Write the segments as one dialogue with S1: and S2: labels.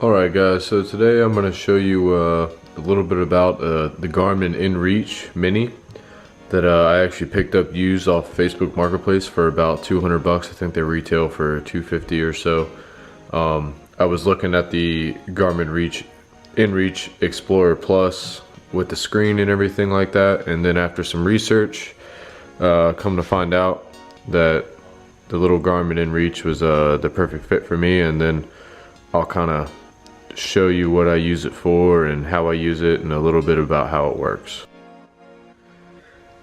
S1: Alright guys, so today I'm going to show you a little bit about the Garmin inReach Mini that I actually picked up used off Facebook Marketplace for about 200 bucks. I think they retail for 250 or so. I was looking at the Garmin inReach Explorer Plus with the screen and everything like that, and then after some research, come to find out that the little Garmin inReach was the perfect fit for me, and then I'll kind of show you what I use it for and how I use it and a little bit about how it works.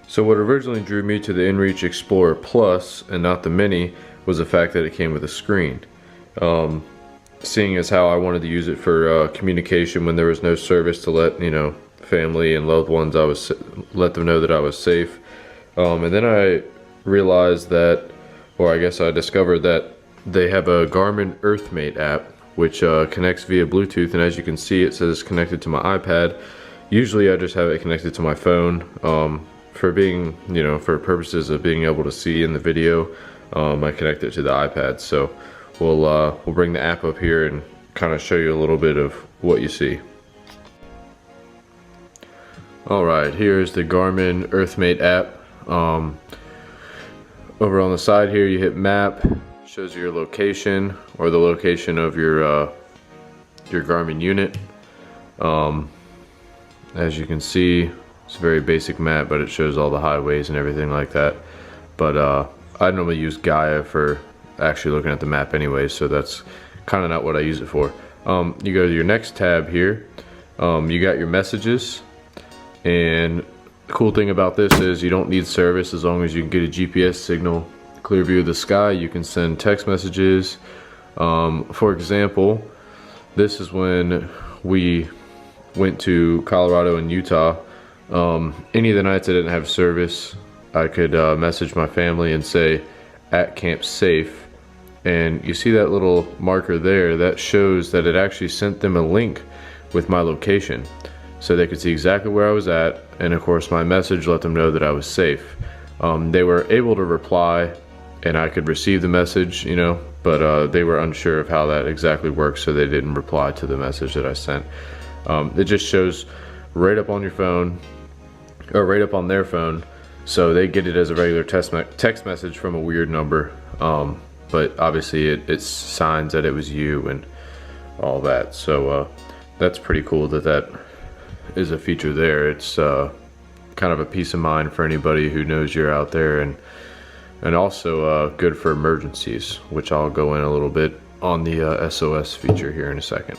S1: So what originally drew me to the inReach Explorer Plus and not the Mini was the fact that it came with a screen. Seeing as how I wanted to use it for communication when there was no service, to let family and loved ones, let them know that I was safe. And then I realized that, or I guess I discovered that they have a Garmin Earthmate app which connects via Bluetooth, and as you can see it says connected to my iPad. Usually I just have it connected to my phone for being, for purposes of being able to see in the video. I connect it to the iPad, so we'll bring the app up here and kind of show you a little bit of what you see. Alright, here's the Garmin Earthmate app. Over on the side here you hit map, shows you your location or the location of your Garmin unit. As you can see, it's a very basic map, but it shows all the highways and everything like that. But I normally use Gaia for actually looking at the map anyway, so that's kind of not what I use it for. You go to your next tab here, you got your messages, and the cool thing about this is you don't need service as long as you can get a GPS signal, clear view of the sky. You can send text messages. For example, this is when we went to Colorado and Utah. Any of the nights I didn't have service, I could message my family and say at camp safe, and you see that little marker there, that shows that it actually sent them a link with my location, so they could see exactly where I was at, and of course my message let them know that I was safe. They were able to reply and I could receive the message, but they were unsure of how that exactly works, so they didn't reply to the message that I sent. It just shows right up on your phone, or right up on their phone, so they get it as a regular text message from a weird number, but obviously it signs that it was you and all that. So that's pretty cool that is a feature there. It's kind of a peace of mind for anybody who knows you're out there, and also good for emergencies, which I'll go in a little bit on the SOS feature here in a second.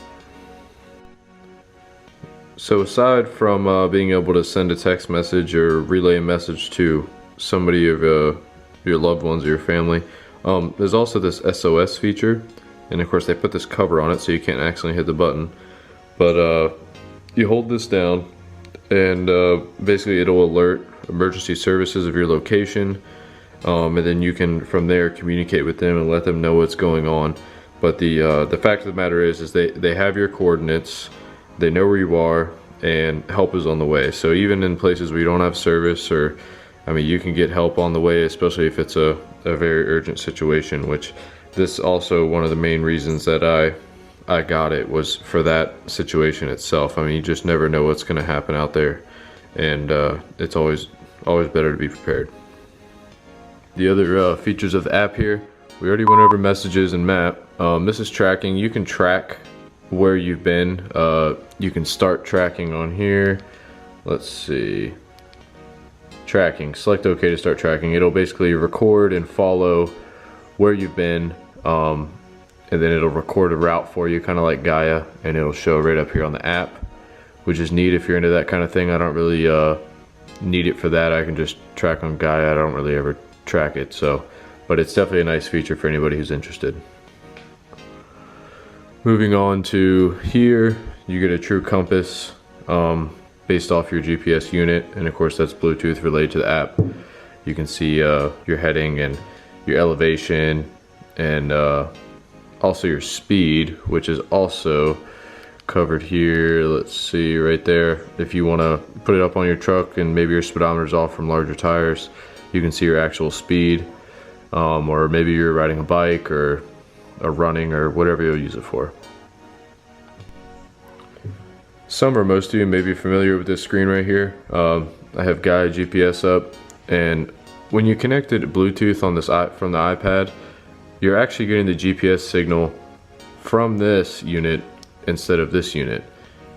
S1: So aside from being able to send a text message or relay a message to somebody of your loved ones or your family, there's also this SOS feature, and of course they put this cover on it so you can't accidentally hit the button, but you hold this down and basically it'll alert emergency services of your location, and then you can from there communicate with them and let them know what's going on. But the fact of the matter is they have your coordinates, they know where you are, and help is on the way. So even in places where you don't have service, or you can get help on the way, especially if it's a very urgent situation, which this also one of the main reasons that I got it was for that situation itself. You just never know what's going to happen out there, and it's always better to be prepared. The other features of the app here, we already went over messages and map. This is tracking. You can track where you've been. You can start tracking on here. Let's see. Tracking. Select OK to start tracking. It'll basically record and follow where you've been, and then it'll record a route for you, kind of like Gaia, and it'll show right up here on the app, which is neat if you're into that kind of thing. I don't really need it for that. I can just track on Gaia. I don't really ever track it, but it's definitely a nice feature for anybody who's interested. Moving on to here, you get a true compass based off your GPS unit, and of course that's Bluetooth related to the app. You can see your heading and your elevation, and also your speed, which is also covered here. Let's see right there. If you want to put it up on your truck and maybe your speedometer's off from larger tires, you can see your actual speed, or maybe you're riding a bike or running or whatever you'll use it for. Some or most of you may be familiar with this screen right here. I have Gaia GPS up, and when you connect it to Bluetooth on this from the iPad, you're actually getting the GPS signal from this unit instead of this unit,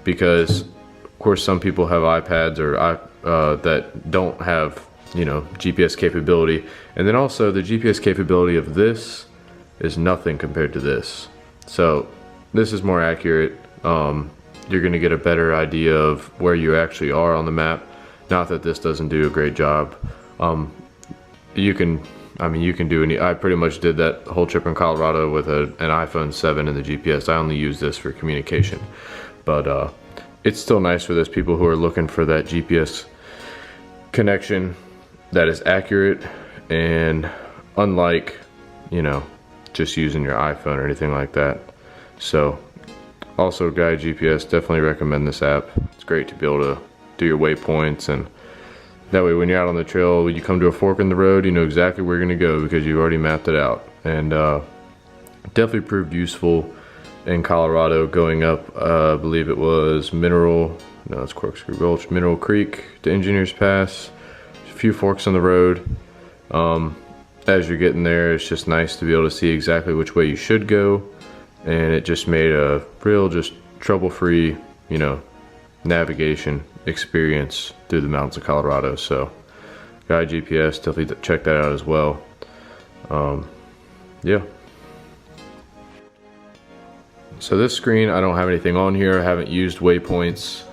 S1: because of course some people have iPads or that don't have, you know, GPS capability, and then also the GPS capability of this is nothing compared to this. So this is more accurate. You're going to get a better idea of where you actually are on the map. Not that this doesn't do a great job. You can do any. I pretty much did that whole trip in Colorado with an iPhone 7 and the GPS. I only use this for communication, but it's still nice for those people who are looking for that GPS connection that is accurate, and unlike, you know, just using your iPhone or anything like that. So also, Gaia GPS, definitely recommend this app. It's great to be able to do your waypoints, and that way when you're out on the trail, when you come to a fork in the road, you know exactly where you're going to go because you've already mapped it out. And definitely proved useful in Colorado going up, I believe it was it's Corkscrew Gulch, Mineral Creek to Engineers Pass. A few forks on the road. As you're getting there, it's just nice to be able to see exactly which way you should go, and it just made a real just trouble-free, you know, navigation experience through the mountains of Colorado. So Gaia GPS, definitely check that out as well. Yeah. So this screen, I don't have anything on here. I haven't used waypoints.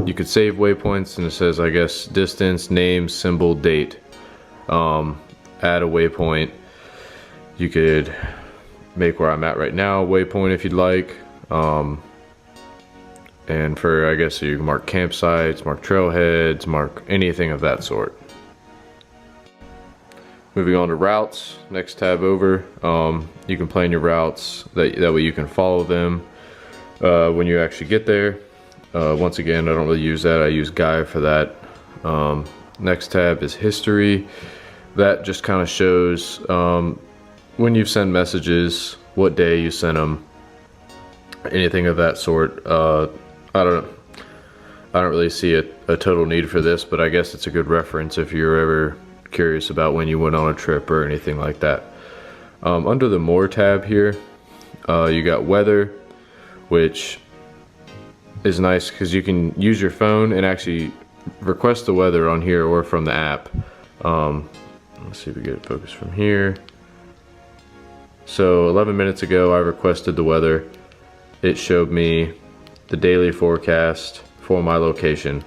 S1: You could save waypoints, and it says, I guess, distance, name, symbol, date. Add a waypoint. You could make where I'm at right now a waypoint if you'd like. And for, I guess, you can mark campsites, mark trailheads, mark anything of that sort. Moving on to routes, next tab over. You can plan your routes, that way you can follow them when you actually get there. Once again, I don't really use that. I use Gaia for that. Next tab is history. That just kind of shows when you've sent messages, what day you sent them, anything of that sort. I don't really see a total need for this, but I guess it's a good reference if you're ever curious about when you went on a trip or anything like that. Under the More tab here, you got weather, which is nice because you can use your phone and actually request the weather on here or from the app. Let's see if we get it focused from here. So 11 minutes ago I requested the weather. It showed me the daily forecast for my location.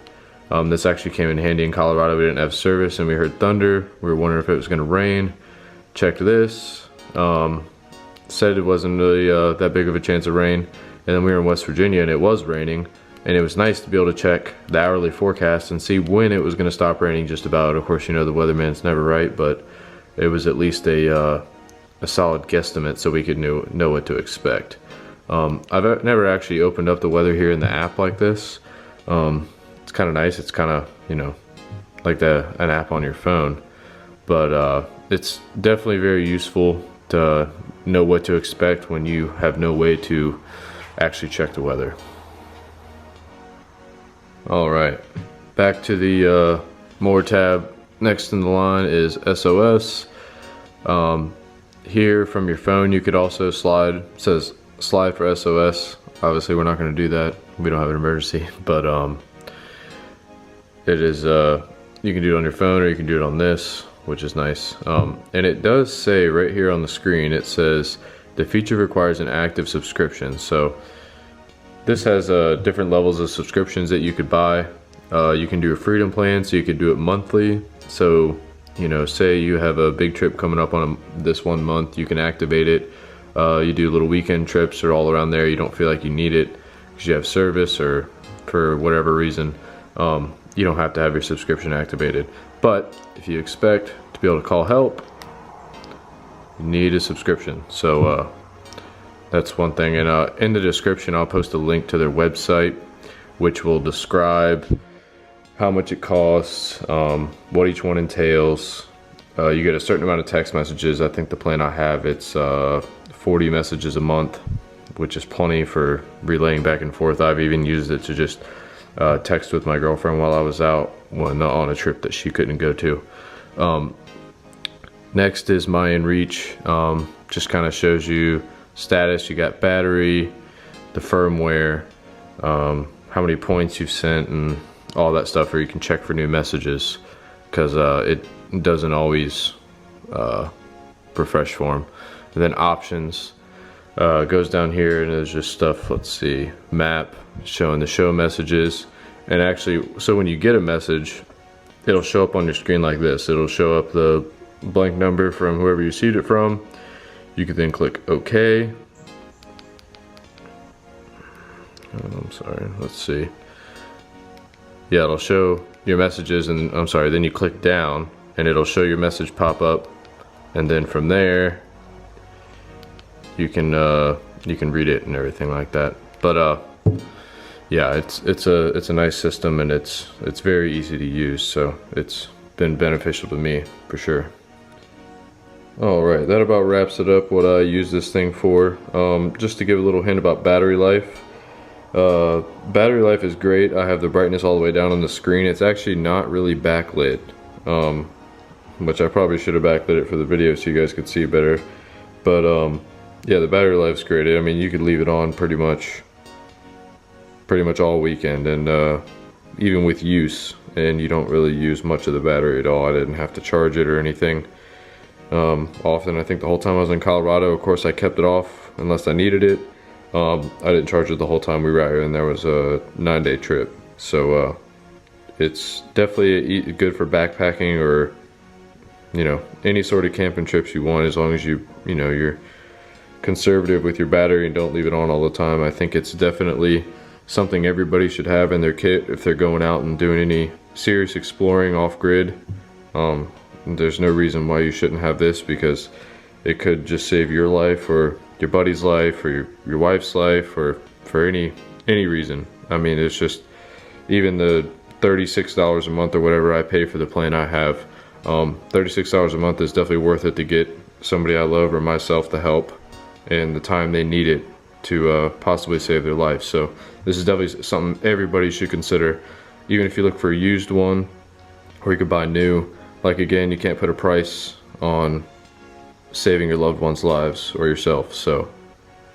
S1: This actually came in handy in Colorado. We didn't have service and we heard thunder. We were wondering if it was going to rain. Checked this. Said it wasn't really that big of a chance of rain. And then we were in West Virginia and it was raining. And it was nice to be able to check the hourly forecast and see when it was going to stop raining just about. Of course, you know, the weatherman's never right, but it was at least a solid guesstimate so we could know what to expect. I've never actually opened up the weather here in the app like this. It's kind of nice. It's kind of, you know, like an app on your phone, but it's definitely very useful to know what to expect when you have no way to actually check the weather. All right, back to the More tab. Next in the line is SOS. Here from your phone, you could also slide. It says slide for SOS. Obviously, we're not going to do that. We don't have an emergency, but it is. You can do it on your phone or you can do it on this, which is nice. And it does say right here on the screen. It says the feature requires an active subscription. So this has different levels of subscriptions that you could buy. You can do a freedom plan, so you could do it monthly. So, you know, say you have a big trip coming up on this 1 month, you can activate it. You do little weekend trips or all around there. You don't feel like you need it because you have service or for whatever reason. You don't have to have your subscription activated. But if you expect to be able to call help, you need a subscription. So that's one thing. And in the description, I'll post a link to their website, which will describe how much it costs, what each one entails. You get a certain amount of text messages. I think the plan I have, it's 40 messages a month which is plenty for relaying back and forth. I've even used it to just text with my girlfriend while I was out on a trip that she couldn't go to. Next is my inReach. Just kind of shows you status. You got battery, the firmware, how many points you've sent, and all that stuff, or you can check for new messages, because it doesn't always refresh for them. And then options goes down here, and there's just stuff. Let's see, map, showing the show messages. And actually, so when you get a message, it'll show up on your screen like this. It'll show up the blank number from whoever you received it from. You can then click OK. I'm sorry, let's see. Yeah, it'll show your messages, and I'm sorry, then you click down and it'll show your message pop up, and then from there you can read it and everything like that. But yeah, it's a nice system, and it's very easy to use, so it's been beneficial to me for sure. Alright, that about wraps it up what I use this thing for. Just to give a little hint about battery life. Battery life is great. I have the brightness all the way down on the screen. It's actually not really backlit, which I probably should have backlit it for the video so you guys could see better. But yeah, the battery life's great. I mean, you could leave it on pretty much all weekend, and even with use, and you don't really use much of the battery at all. I didn't have to charge it or anything. Often, I think the whole time I was in Colorado, of course I kept it off unless I needed it. I didn't charge it the whole time we were out here, and there was a 9-day trip. So it's definitely good for backpacking, or any sort of camping trips you want, as long as you're conservative with your battery and don't leave it on all the time. I think it's definitely something everybody should have in their kit if they're going out and doing any serious exploring off-grid. There's no reason why you shouldn't have this, because it could just save your life, or your buddy's life, or your wife's life, or for any reason. I mean, it's just, even the $36 a month or whatever I pay for the plan I have, $36 a month is definitely worth it to get somebody I love or myself the help and the time they need it to possibly save their life. So this is definitely something everybody should consider, even if you look for a used one, or you could buy new. Like, again, you can't put a price on saving your loved ones' lives or yourself, so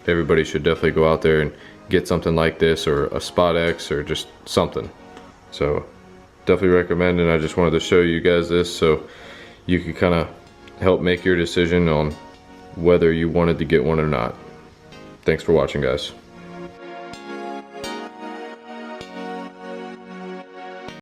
S1: everybody should definitely go out there and get something like this, or a Spot X, or just something. So definitely recommend, and I just wanted to show you guys this so you could kind of help make your decision on whether you wanted to get one or not. Thanks for watching, guys.